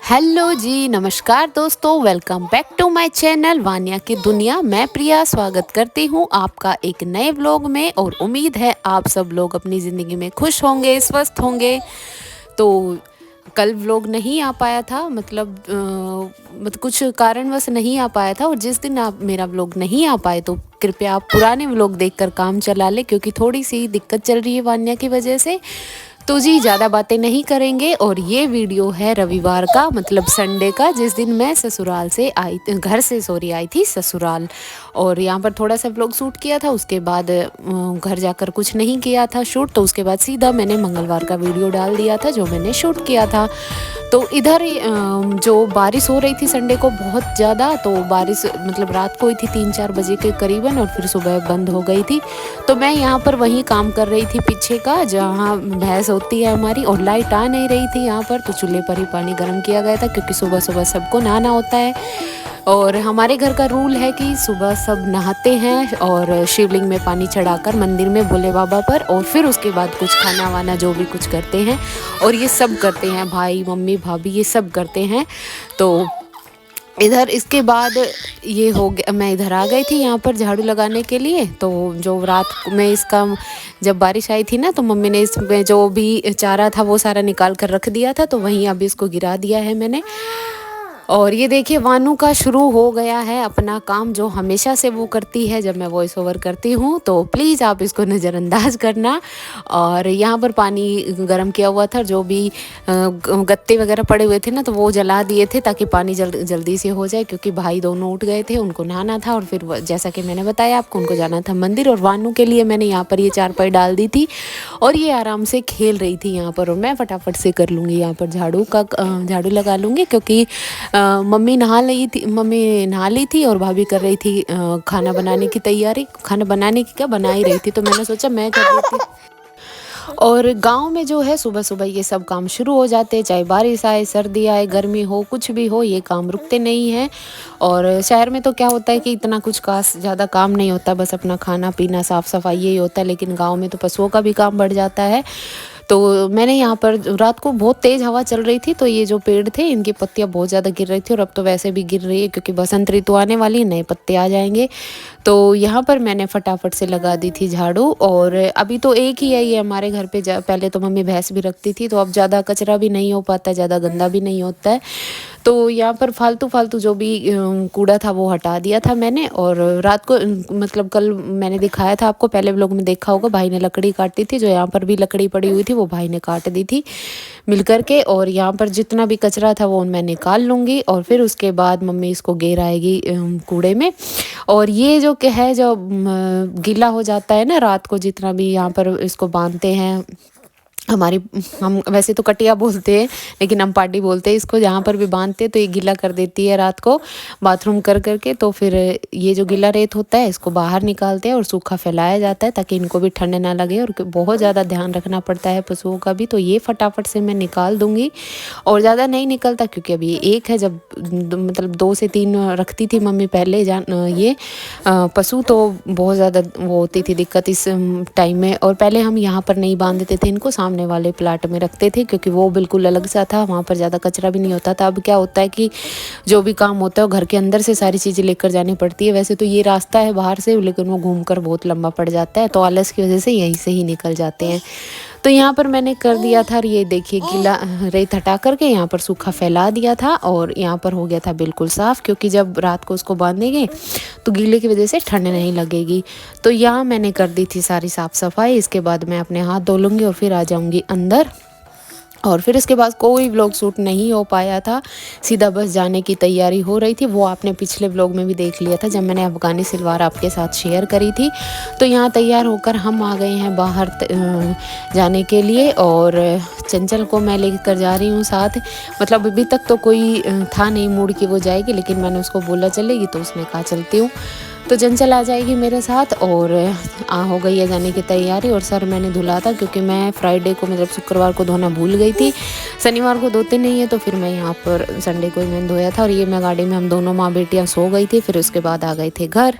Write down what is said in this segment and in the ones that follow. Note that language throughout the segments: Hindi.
हेलो जी, नमस्कार दोस्तों, welcome back to my channel Vaniya की दुनिया। मैं प्रिया स्वागत करती हूँ आपका एक नए व्लॉग में और उम्मीद है आप सब लोग अपनी ज़िंदगी में खुश होंगे, स्वस्थ होंगे। तो कल व्लॉग नहीं आ पाया था, मतलब कुछ कारणवश नहीं आ पाया था, और जिस दिन आप मेरा व्लॉग नहीं आ पाए तो कृपया आप पुराने व्लॉग देखकर काम चला लें, क्योंकि थोड़ी सी दिक्कत चल रही है वान्या की वजह से। तो जी ज़्यादा बातें नहीं करेंगे, और ये वीडियो है रविवार का, मतलब संडे का, जिस दिन मैं ससुराल से आई, घर से सॉरी आई थी ससुराल। और यहाँ पर थोड़ा सा व्लॉग शूट किया था, उसके बाद घर जाकर कुछ नहीं किया था शूट, तो उसके बाद सीधा मैंने मंगलवार का वीडियो डाल दिया था जो मैंने शूट किया था। तो इधर जो बारिश हो रही थी संडे को बहुत ज़्यादा, तो बारिश मतलब रात को हुई थी 3-4 बजे के करीबन, और फिर सुबह बंद हो गई थी। तो मैं यहाँ पर वहीं काम कर रही थी पीछे का, जहाँ भैंस होती है हमारी, और लाइट आ नहीं रही थी यहाँ पर, तो चूल्हे पर ही पानी गर्म किया गया था, क्योंकि सुबह सुबह सबको नहाना होता है। और हमारे घर का रूल है कि सुबह सब नहाते हैं और शिवलिंग में पानी चढ़ाकर मंदिर में भोले बाबा पर, और फिर उसके बाद कुछ खाना वाना जो भी कुछ करते हैं, और ये सब करते हैं, भाई मम्मी भाभी ये सब करते हैं। तो इधर इसके बाद ये हो गया, मैं इधर आ गई थी यहाँ पर झाड़ू लगाने के लिए। तो जो रात में इसका जब बारिश आई थी ना, तो मम्मी ने इसमें जो भी चारा था वो सारा निकाल कर रख दिया था, तो वहीं अभी इसको गिरा दिया है मैंने। और ये देखिए वानू का शुरू हो गया है अपना काम, जो हमेशा से वो करती है जब मैं वॉइस ओवर करती हूँ, तो प्लीज़ आप इसको नज़रअंदाज करना। और यहाँ पर पानी गर्म किया हुआ था, जो भी गत्ते वगैरह पड़े हुए थे ना, तो वो जला दिए थे ताकि पानी जल्दी से हो जाए, क्योंकि भाई दोनों उठ गए थे, उनको नहाना था, और फिर जैसा कि मैंने बताया आपको, उनको जाना था मंदिर। और वानू के लिए मैंने यहाँ पर ये चारपाई डाल दी थी, और ये आराम से खेल रही थी यहाँ पर, और मैं फटाफट से कर लूँगी यहाँ पर झाड़ू लगा लूँगी, क्योंकि मम्मी नहा ली थी और भाभी कर रही थी खाना बनाने की तैयारी। खाना बनाने की क्या, बना ही रही थी, तो मैंने सोचा मैं कर देती। और गांव में जो है सुबह सुबह ये सब काम शुरू हो जाते हैं, चाहे बारिश आए, सर्दी आए, गर्मी हो, कुछ भी हो, ये काम रुकते नहीं हैं। और शहर में तो क्या होता है कि इतना कुछ खास ज़्यादा काम नहीं होता, बस अपना खाना पीना साफ़ सफाई यही होता है, लेकिन गांव में तो पशुओं का भी काम बढ़ जाता है। तो मैंने यहाँ पर रात को बहुत तेज़ हवा चल रही थी, तो ये जो पेड़ थे इनकी पत्तियाँ बहुत ज़्यादा गिर रही थी, और अब तो वैसे भी गिर रही है, क्योंकि बसंत ऋतु आने वाली है, नए पत्ते आ जाएंगे। तो यहाँ पर मैंने फटाफट से लगा दी थी झाड़ू। और अभी तो एक ही है ये हमारे घर पे, पहले तो मम्मी भैंस भी रखती थी, तो अब ज़्यादा कचरा भी नहीं हो पाता, ज़्यादा गंदा भी नहीं होता है। तो यहाँ पर फालतू फालतू जो भी कूड़ा था वो हटा दिया था मैंने। और रात को मतलब कल मैंने दिखाया था आपको, पहले व्लॉग में देखा होगा, भाई ने लकड़ी काटी थी, जो यहाँ पर भी लकड़ी पड़ी हुई थी वो भाई ने काट दी थी मिल करके। और यहाँ पर जितना भी कचरा था वो मैं निकाल लूँगी, और फिर उसके बाद मम्मी इसको घेर आएगी कूड़े में। और ये जो क्या है, जो गीला हो जाता है ना रात को, जितना भी यहाँ पर इसको बांधते हैं हमारी, हम वैसे तो कटिया बोलते हैं, लेकिन हम पार्टी बोलते हैं इसको, जहाँ पर भी बांधते हैं, तो ये गीला कर देती है रात को बाथरूम कर करके। तो फिर ये जो गीला रेत होता है इसको बाहर निकालते हैं और सूखा फैलाया जाता है, ताकि इनको भी ठंड ना लगे, और बहुत ज़्यादा ध्यान रखना पड़ता है पशुओं का भी। तो ये फटाफट से मैं निकाल दूँगी, और ज़्यादा नहीं निकलता, क्योंकि अभी एक है, जब मतलब 2 से 3 रखती थी मम्मी पहले ये पशु, तो बहुत ज़्यादा वो होती थी दिक्कत इस टाइम में। और पहले हम यहाँ पर नहीं बांध देते थे इनको, सामने वाले प्लाट में रखते थे, क्योंकि वो बिल्कुल अलग सा था, वहाँ पर ज़्यादा कचरा भी नहीं होता था। अब क्या होता है कि जो भी काम होता है वो घर के अंदर से सारी चीज़ें लेकर जानी पड़ती है। वैसे तो ये रास्ता है बाहर से, लेकिन वो घूमकर बहुत लंबा पड़ जाता है, तो आलस की वजह से यहीं से ही निकल जाते हैं। तो यहाँ पर मैंने कर दिया था, ये देखिए गीला रेत हटा करके यहाँ पर सूखा फैला दिया था, और यहाँ पर हो गया था बिल्कुल साफ़, क्योंकि जब रात को उसको बांधेंगे तो गीले की वजह से ठंड नहीं लगेगी। तो यहाँ मैंने कर दी थी सारी साफ़ सफाई। इसके बाद मैं अपने हाथ धो लूँगी और फिर आ जाऊँगी अंदर। और फिर इसके बाद कोई व्लॉग शूट नहीं हो पाया था, सीधा बस जाने की तैयारी हो रही थी। वो आपने पिछले व्लॉग में भी देख लिया था, जब मैंने अफ़गानी सलवार आपके साथ शेयर करी थी। तो यहाँ तैयार होकर हम आ गए हैं बाहर जाने के लिए, और चंचल को मैं लेकर जा रही हूँ साथ। मतलब अभी तक तो कोई था नहीं मूड कि वो जाएगी, लेकिन मैंने उसको बोला चलेगी, तो उसने कहा चलती हूँ। तो चंचल आ जाएगी मेरे साथ, और हो गई है जाने की तैयारी। और सर मैंने धुला था, क्योंकि मैं फ्राइडे को मतलब शुक्रवार को धोना भूल गई थी, शनिवार को धोते नहीं है, तो फिर मैं यहाँ पर संडे को ही मैंने धोया था। और ये मैं गाड़ी में, हम दोनों माँ बेटियाँ सो गई थी, फिर उसके बाद आ गए थे घर।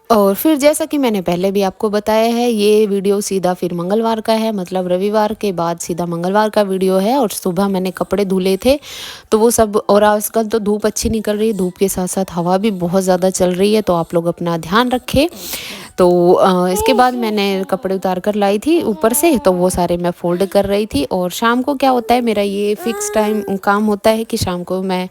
और फिर जैसा कि मैंने पहले भी आपको बताया है, ये वीडियो सीधा फिर मंगलवार का है, मतलब रविवार के बाद सीधा मंगलवार का वीडियो है। और सुबह मैंने कपड़े धुले थे तो वो सब, और आजकल तो धूप अच्छी निकल रही है, धूप के साथ साथ हवा भी बहुत ज़्यादा चल रही है, तो आप लोग अपना ध्यान रखें। तो इसके बाद मैंने कपड़े उतार कर लाई थी ऊपर से, तो वो सारे मैं फ़ोल्ड कर रही थी। और शाम को क्या होता है, मेरा ये फ़िक्स टाइम काम होता है कि शाम को मैं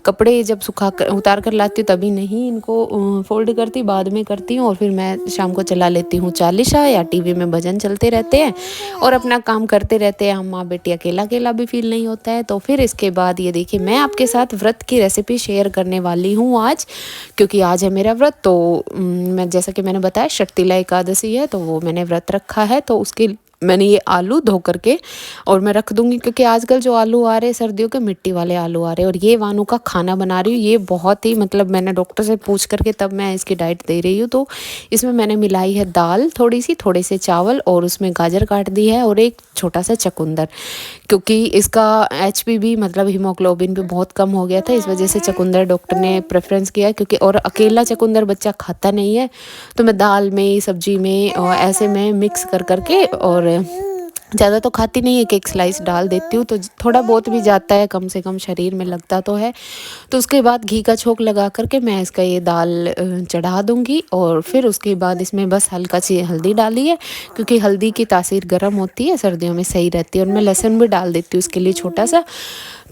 कपड़े जब सुखा कर उतार कर लाती हूँ तभी नहीं इनको फ़ोल्ड करती, बाद में करती हूँ। और फिर मैं शाम को चला लेती हूँ चालीसा, या टीवी में भजन चलते रहते हैं और अपना काम करते रहते हैं। हम माँ बेटी अकेला अकेला भी फील नहीं होता है। तो फिर इसके बाद ये देखिए, मैं आपके साथ व्रत की रेसिपी शेयर करने वाली हूँ आज, क्योंकि आज है मेरा व्रत। तो मैं, जैसा कि मैंने बताया, शर्तिला एकादशी है, तो वो मैंने व्रत रखा है। तो उसके मैंने ये आलू धो करके और मैं रख दूंगी, क्योंकि आजकल जो आलू आ रहे हैं सर्दियों के, मिट्टी वाले आलू आ रहे हैं। और ये वानू का खाना बना रही हूँ, ये बहुत ही, मतलब मैंने डॉक्टर से पूछ करके तब मैं इसकी डाइट दे रही हूँ। तो इसमें मैंने मिलाई है दाल थोड़ी सी, थोड़े से चावल, और उसमें गाजर काट दी है और एक छोटा सा चुकंदर, क्योंकि इसका HPV मतलब हीमोग्लोबिन भी बहुत कम हो गया था, इस वजह से चुकंदर डॉक्टर ने प्रेफरेंस किया। क्योंकि और अकेला चुकंदर बच्चा खाता नहीं है, तो मैं दाल में, सब्जी में और ऐसे में मिक्स कर करके, और ज़्यादा तो खाती नहीं, एक स्लाइस डाल देती हूँ, तो थोड़ा बहुत भी जाता है, कम से कम शरीर में लगता तो है। तो उसके बाद घी का छोंक लगा करके मैं इसका ये दाल चढ़ा दूँगी। और फिर उसके बाद इसमें बस हल्का सी हल्दी डाली है, क्योंकि हल्दी की तासीर गर्म होती है, सर्दियों में सही रहती है। और मैं लहसुन भी डाल देती हूँ उसके लिए छोटा सा।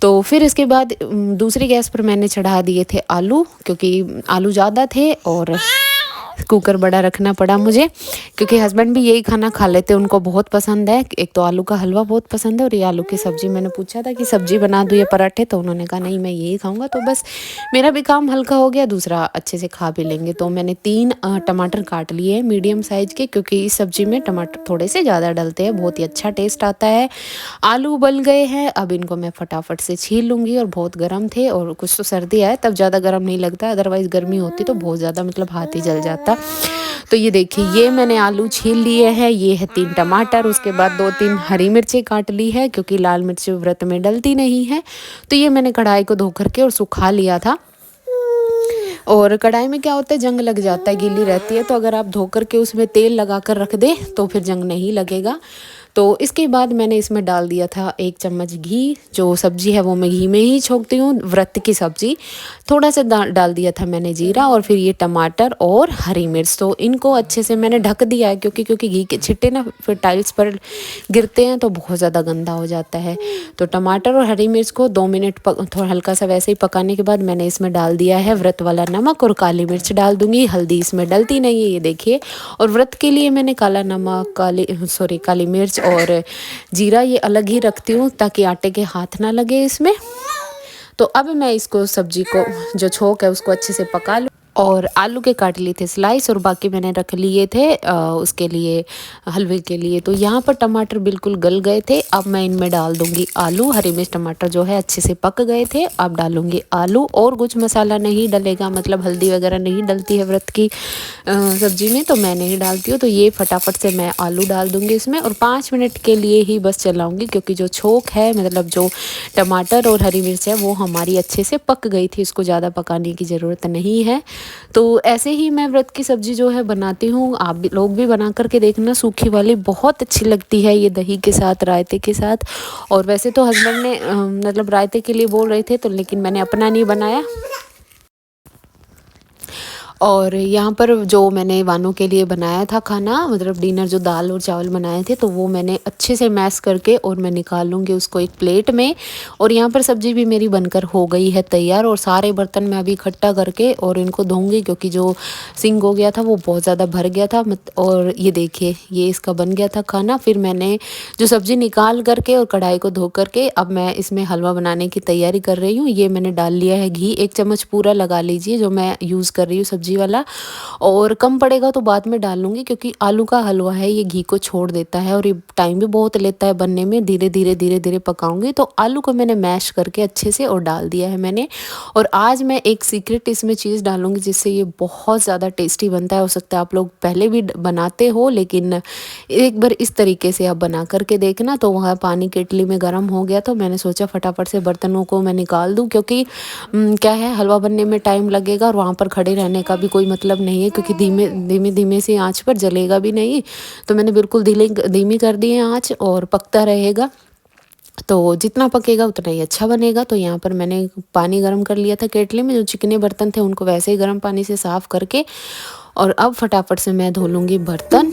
तो फिर इसके बाद दूसरी गैस पर मैंने चढ़ा दिए थे आलू, क्योंकि आलू ज़्यादा थे और कुकर बड़ा रखना पड़ा मुझे, क्योंकि हस्बैंड भी यही खाना खा लेते हैं, उनको बहुत पसंद है। एक तो आलू का हलवा बहुत पसंद है, और ये आलू की सब्ज़ी। मैंने पूछा था कि सब्ज़ी बना दूँ या पराठे, तो उन्होंने कहा नहीं, मैं यही खाऊंगा। तो बस मेरा भी काम हल्का हो गया, दूसरा अच्छे से खा भी लेंगे। तो मैंने 3 टमाटर काट लिए मीडियम साइज़ के, क्योंकि इस सब्ज़ी में टमाटर थोड़े से ज़्यादा डलते हैं, बहुत ही अच्छा टेस्ट आता है। आलू उबल गए हैं, अब इनको मैं फटाफट से छील लूँगी। और बहुत गर्म थे, और कुछ तो सर्दी आए तब ज़्यादा गर्म नहीं लगता, अदरवाइज़ गर्मी होती तो बहुत ज़्यादा, मतलब हाथ ही जल जाता। तो ये देखिए, ये मैंने आलू छील लिए हैं, ये है 3 टमाटर, उसके बाद 2-3 हरी मिर्चें काट ली है, क्योंकि लाल मिर्च व्रत में डलती नहीं है। तो ये मैंने कढ़ाई को धो करके और सुखा लिया था। और कढ़ाई में क्या होता है, जंग लग जाता है, गीली रहती है। तो अगर आप धो करके उसमें तेल लगा कर रख दें तो फिर जंग नहीं लगेगा। तो इसके बाद मैंने इसमें डाल दिया था 1 चम्मच घी। जो सब्ज़ी है वो मैं घी में ही छोंकती हूँ, व्रत की सब्ज़ी। थोड़ा सा डाल दिया था मैंने जीरा, और फिर ये टमाटर और हरी मिर्च। तो इनको अच्छे से मैंने ढक दिया है, क्योंकि घी के छिट्टे ना फिर टाइल्स पर गिरते हैं तो बहुत ज़्यादा गंदा हो जाता है। तो टमाटर और हरी मिर्च को 2 मिनट थोड़ा हल्का सा वैसे ही पकाने के बाद मैंने इसमें डाल दिया है व्रत वाला नमक, और काली मिर्च डाल दूँगी। हल्दी इसमें डलती नहीं है, ये देखिए। और व्रत के लिए मैंने काला नमक, काली मिर्च और जीरा ये अलग ही रखती हूँ, ताकि आटे के हाथ ना लगे इसमें। तो अब मैं इसको, सब्जी को जो छोंक है उसको अच्छे से पका लूँ। और आलू के काट लिए थे स्लाइस, और बाकी मैंने रख लिए थे उसके लिए, हलवे के लिए। तो यहाँ पर टमाटर बिल्कुल गल गए थे। अब मैं इनमें डाल दूँगी आलू। हरी मिर्च टमाटर जो है अच्छे से पक गए थे। अब डालूँगी आलू, और कुछ मसाला नहीं डलेगा, मतलब हल्दी वगैरह नहीं डलती है व्रत की सब्ज़ी में, तो मैं नहीं डालती हूँ। तो ये फटाफट से मैं आलू डाल दूँगी इसमें, और 5 मिनट के लिए ही बस चलाऊँगी, क्योंकि जो छोंक है, मतलब जो टमाटर और हरी मिर्च है, वो हमारी अच्छे से पक गई थी, इसको ज़्यादा पकाने की ज़रूरत नहीं है। तो ऐसे ही मैं व्रत की सब्ज़ी जो है बनाती हूँ, आप भी लोग भी बना करके देखना। सूखी वाली बहुत अच्छी लगती है, ये दही के साथ, रायते के साथ। और वैसे तो हस्बैंड ने मतलब रायते के लिए बोल रहे थे, तो लेकिन मैंने अपना नहीं बनाया। और यहाँ पर जो मैंने वानों के लिए बनाया था खाना, मतलब डिनर, जो दाल और चावल बनाए थे, तो वो मैंने अच्छे से मैश करके और मैं निकाल लूँगी उसको एक प्लेट में। और यहाँ पर सब्ज़ी भी मेरी बनकर हो गई है तैयार, और सारे बर्तन मैं अभी इकट्ठा करके और इनको धोऊँगी, क्योंकि जो सिंक हो गया था वो बहुत ज़्यादा भर गया था। और ये देखिए, ये इसका बन गया था खाना। फिर मैंने जो सब्ज़ी निकाल करके और कढ़ाई को धो करके, अब मैं इसमें हलवा बनाने की तैयारी कर रही हूँ। ये मैंने डाल लिया है घी, 1 चम्मच पूरा लगा लीजिए, जो मैं यूज़ कर रही हूँ सब्ज़ी वाला। और कम पड़ेगा तो बाद में डाल लूँगी, क्योंकि आलू का हलवा है, ये घी को छोड़ देता है और ये टाइम भी बहुत लेता है बनने में। धीरे धीरे पकाऊंगी। तो आलू को मैंने मैश करके अच्छे से और डाल दिया है मैंने। और आज मैं एक सीक्रेट इसमें चीज़ डालूंगी, जिससे ये बहुत ज़्यादा टेस्टी बनता है। हो सकता है आप लोग पहले भी बनाते हो, लेकिन एक बार इस तरीके से आप बना करके देखना। तो वहाँ पानी केटली में गर्म हो गया, तो मैंने सोचा फटाफट से बर्तनों को मैं निकाल दूँ, क्योंकि क्या है, हलवा बनने में टाइम लगेगा और वहाँ पर खड़े रहने का भी कोई मतलब नहीं है, क्योंकि धीमे धीमे से आँच पर जलेगा भी नहीं। तो मैंने बिल्कुल धीमी कर दी है आँच, और पकता रहेगा। तो जितना पकेगा उतना ही अच्छा बनेगा। तो यहाँ पर मैंने पानी गर्म कर लिया था केटली में, जो चिकने बर्तन थे उनको वैसे ही गर्म पानी से साफ़ करके, और अब फटाफट से मैं धो लूँगी बर्तन।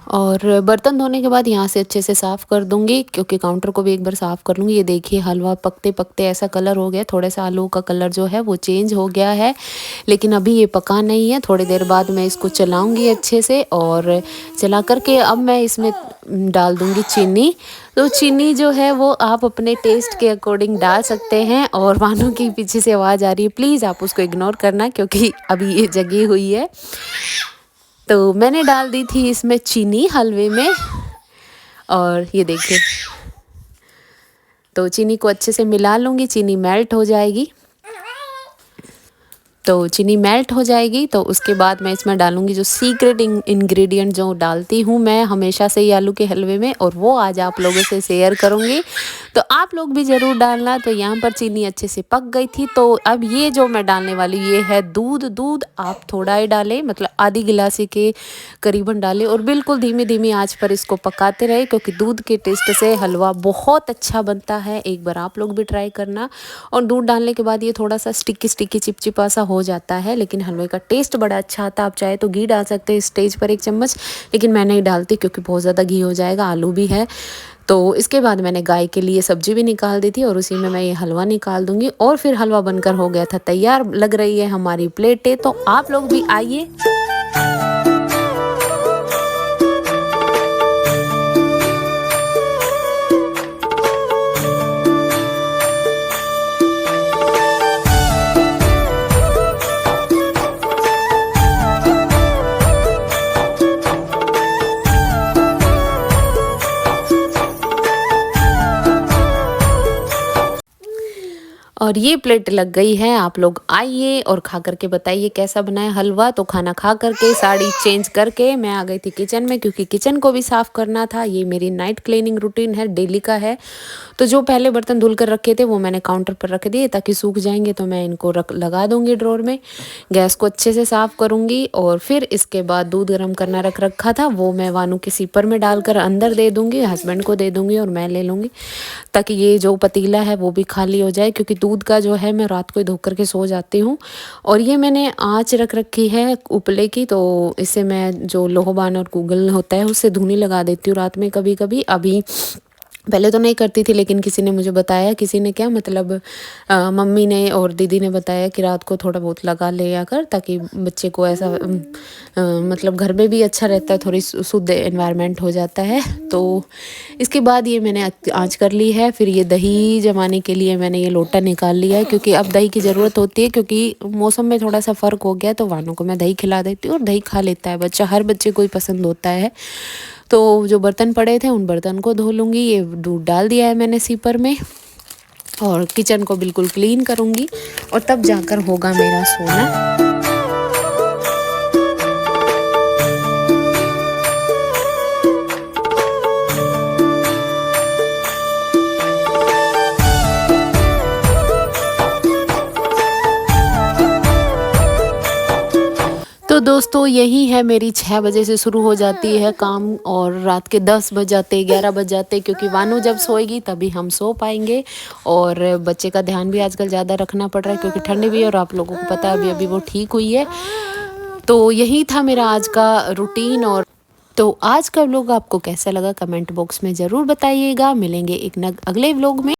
और बर्तन धोने के बाद यहाँ से अच्छे से साफ़ कर दूँगी, क्योंकि काउंटर को भी एक बार साफ़ कर लूँगी। ये देखिए हलवा पकते पकते ऐसा कलर हो गया, थोड़ा सा आलू का कलर जो है वो चेंज हो गया है, लेकिन अभी ये पका नहीं है। थोड़ी देर बाद मैं इसको चलाऊँगी अच्छे से, और चला करके अब मैं इसमें डाल दूँगी चीनी। तो चीनी जो है वो आप अपने टेस्ट के अकॉर्डिंग डाल सकते हैं। और वानों की पीछे से आवाज़ आ रही है, प्लीज़ आप उसको इग्नोर करना, क्योंकि अभी ये जगी हुई है। तो मैंने डाल दी थी इसमें चीनी हलवे में, और ये देखिए, तो चीनी को अच्छे से मिला लूँगी, चीनी मेल्ट हो जाएगी। तो चीनी मेल्ट हो जाएगी तो उसके बाद मैं इसमें डालूँगी जो सीक्रेट इंग्रेडिएंट जो डालती हूँ मैं हमेशा से ही आलू के हलवे में, और वो आज आप लोगों से शेयर करूँगी। तो आप लोग भी ज़रूर डालना। तो यहाँ पर चीनी अच्छे से पक गई थी। तो अब ये जो मैं डालने वाली ये है दूध आप थोड़ा ही डालें, मतलब आधी गिलासी के करीबन डालें, और बिल्कुल धीमी धीमी आंच पर इसको पकाते रहे, क्योंकि दूध के टेस्ट से हलवा बहुत अच्छा बनता है। एक बार आप लोग भी ट्राई करना। और दूध डालने के बाद ये थोड़ा सा स्टिकी चिपचिपा सा हो जाता है, लेकिन हलवे का टेस्ट बड़ा अच्छा आता है। आप चाहे तो घी डाल सकते हैं स्टेज पर 1 चम्मच, लेकिन मैं नहीं डालती क्योंकि बहुत ज़्यादा घी हो जाएगा, आलू भी है। तो इसके बाद मैंने गाय के लिए सब्जी भी निकाल दी थी, और उसी में मैं ये हलवा निकाल दूंगी। और फिर हलवा बनकर हो गया था तैयार। लग रही है हमारी प्लेटें। तो आप लोग भी आइए। और ये प्लेट लग गई है। आप लोग आइए और खा करके बताइए कैसा बना है हलवा। तो खाना खा करके साड़ी चेंज करके मैं आ गई थी किचन में, क्योंकि किचन को भी साफ़ करना था। ये मेरी नाइट क्लीनिंग रूटीन है, डेली का है। तो जो पहले बर्तन धुल कर रखे थे वो मैंने काउंटर पर रख दिए ताकि सूख जाएंगे। तो मैं इनको लगा दूँगी ड्रॉर में। गैस को अच्छे से साफ़ करूँगी, और फिर इसके बाद दूध गर्म करना रखा था वो मैं वानू के सीपर में डालकर अंदर दे दूँगी, हस्बैंड को दे दूँगी और मैं ले लूँगी, ताकि ये जो पतीला है वो भी खाली हो जाए। क्योंकि दूध का जो है मैं रात को ही धो करके सो जाती हूँ। और ये मैंने आँच रख रखी है उपले की, तो इससे मैं जो लोहाबान और गूगल होता है उससे धुनी लगा देती हूँ रात में कभी कभी। अभी पहले तो नहीं करती थी, लेकिन किसी ने मुझे बताया, किसी ने क्या मतलब मम्मी ने और दीदी ने बताया कि रात को थोड़ा बहुत लगा लिया कर, ताकि बच्चे को ऐसा मतलब घर में भी अच्छा रहता है, थोड़ी शुद्ध एनवायरनमेंट हो जाता है। तो इसके बाद ये मैंने आँच कर ली है। फिर ये दही जमाने के लिए मैंने ये लोटा निकाल लिया है, क्योंकि अब दही की ज़रूरत होती है, क्योंकि मौसम में थोड़ा सा फ़र्क हो गया। तो वानों को मैं दही खिला देती हूँ और दही खा लेता है बच्चा, हर बच्चे को ही पसंद होता है। तो जो बर्तन पड़े थे उन बर्तन को धो लूँगी। ये दूध डाल दिया है मैंने सीपर में, और किचन को बिल्कुल क्लीन करूँगी, और तब जाकर होगा मेरा सोना। तो दोस्तों यही है मेरी 6 बजे से शुरू हो जाती है काम, और रात के 10 बज जाते 11 बज जाते, क्योंकि वानू जब सोएगी तभी हम सो पाएंगे। और बच्चे का ध्यान भी आजकल ज़्यादा रखना पड़ रहा है, क्योंकि ठंडी भी है, और आप लोगों को पता है अभी वो ठीक हुई है। तो यही था मेरा आज का रूटीन। और तो आज का व्लॉग आपको कैसा लगा कमेंट बॉक्स में ज़रूर बताइएगा। मिलेंगे एक अगले व्लॉग में।